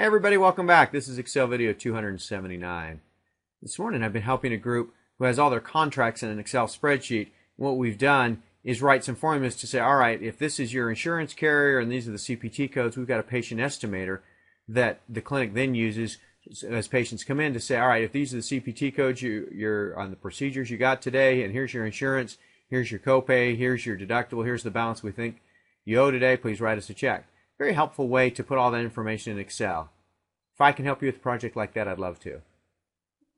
Hey everybody, welcome back. This is Excel video 279. This morning I've been helping a group who has all their contracts in an Excel spreadsheet. What we've done is write some formulas to say, all right, if this is your insurance carrier and these are the CPT codes, we've got a patient estimator that the clinic then uses as patients come in to say, all right, if these are the CPT codes you're on the procedures you got today, and here's your insurance, here's your copay, here's your deductible, here's the balance we think you owe today, please write us a check. Very helpful way to put all that information in Excel. If I can help you with a project like that, I'd love to.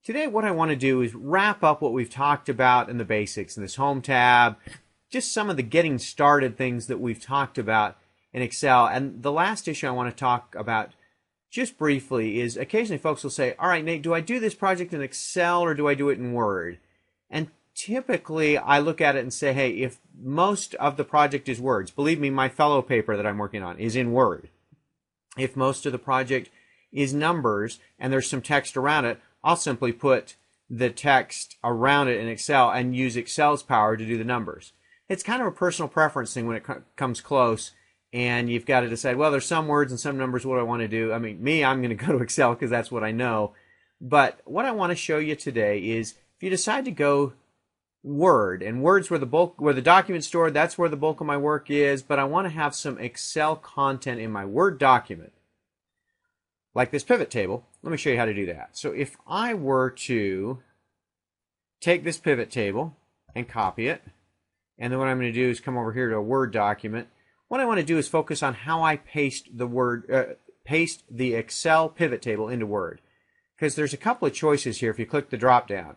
Today what I want to do is wrap up what we've talked about in the basics, in this Home tab, just some of the getting started things that we've talked about in Excel. And the last issue I want to talk about just briefly is occasionally folks will say, all right, Nate, do I do this project in Excel or do I do it in Word? And typically I look at it and say, hey, if most of the project is words, believe me, my fellow paper that I'm working on is in Word. If most of the project is numbers and there's some text around it, I'll simply put the text around it in Excel and use Excel's power to do the numbers. It's kind of a personal preference thing when it comes close, and you've got to decide, well, there's some words and some numbers, what do I want to do? I mean, I'm going to go to Excel because that's what I know. But what I want to show you today is if you decide to go Word, and Word's where the document's stored, that's where the bulk of my work is, but I want to have some Excel content in my Word document, like this pivot table. Let me show you how to do that. So if I were to take this pivot table and copy it, and then what I'm going to do is come over here to a Word document. What I want to do is focus on how I paste the Excel pivot table into Word, because there's a couple of choices here if you click the drop down.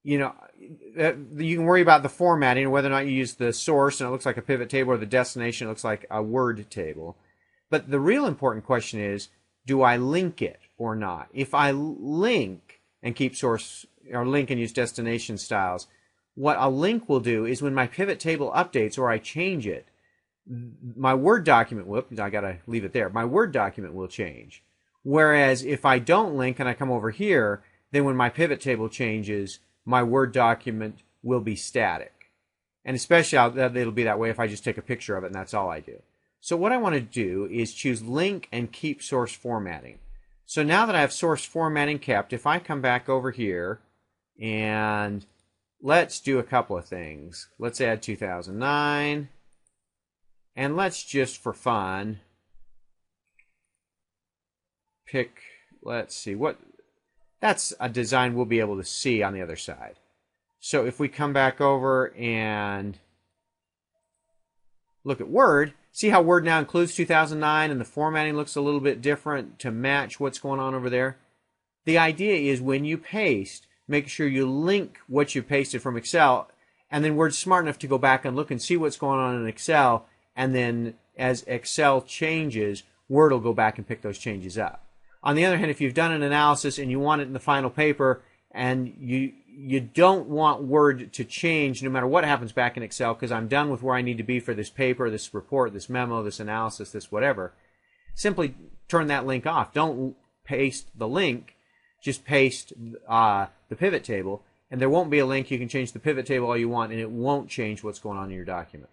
You know, you can worry about the formatting, whether or not you use the source and it looks like a pivot table, or the destination, it looks like a Word table. But the real important question is, do I link it or not? If I link and keep source, or link and use destination styles, what a link will do is when my pivot table updates or I change it, my Word document, I got to leave it there, my Word document will change. Whereas if I don't link and I come over here, then when my pivot table changes, my Word document will be static. And especially it'll be that way if I just take a picture of it and that's all I do. So what I want to do is choose link and keep source formatting. So now that I have source formatting kept, if I come back over here and let's do a couple of things. Let's add 2009, and let's just for fun pick, let's see, that's a design we'll be able to see on the other side. So if we come back over and look at Word, see how Word now includes 2009 and the formatting looks a little bit different to match what's going on over there? The idea is when you paste, make sure you link what you pasted from Excel, and then Word's smart enough to go back and look and see what's going on in Excel, and then as Excel changes, Word will go back and pick those changes up. On the other hand, if you've done an analysis and you want it in the final paper and you don't want Word to change no matter what happens back in Excel, because I'm done with where I need to be for this paper, this report, this memo, this analysis, this whatever, simply turn that link off. Don't paste the link, just paste the pivot table, and there won't be a link. You can change the pivot table all you want, and it won't change what's going on in your document.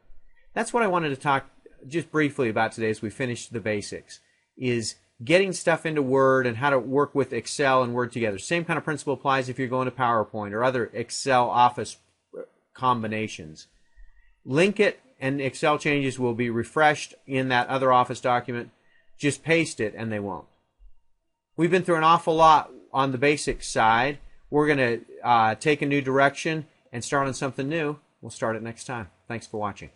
That's what I wanted to talk just briefly about today as we finish the basics, is getting stuff into Word and how to work with Excel and Word together. Same kind of principle applies if you're going to PowerPoint or other Excel Office combinations. Link it, and Excel changes will be refreshed in that other Office document. Just paste it, and they won't. We've been through an awful lot on the basics side. We're going to take a new direction and start on something new. We'll start it next time. Thanks for watching.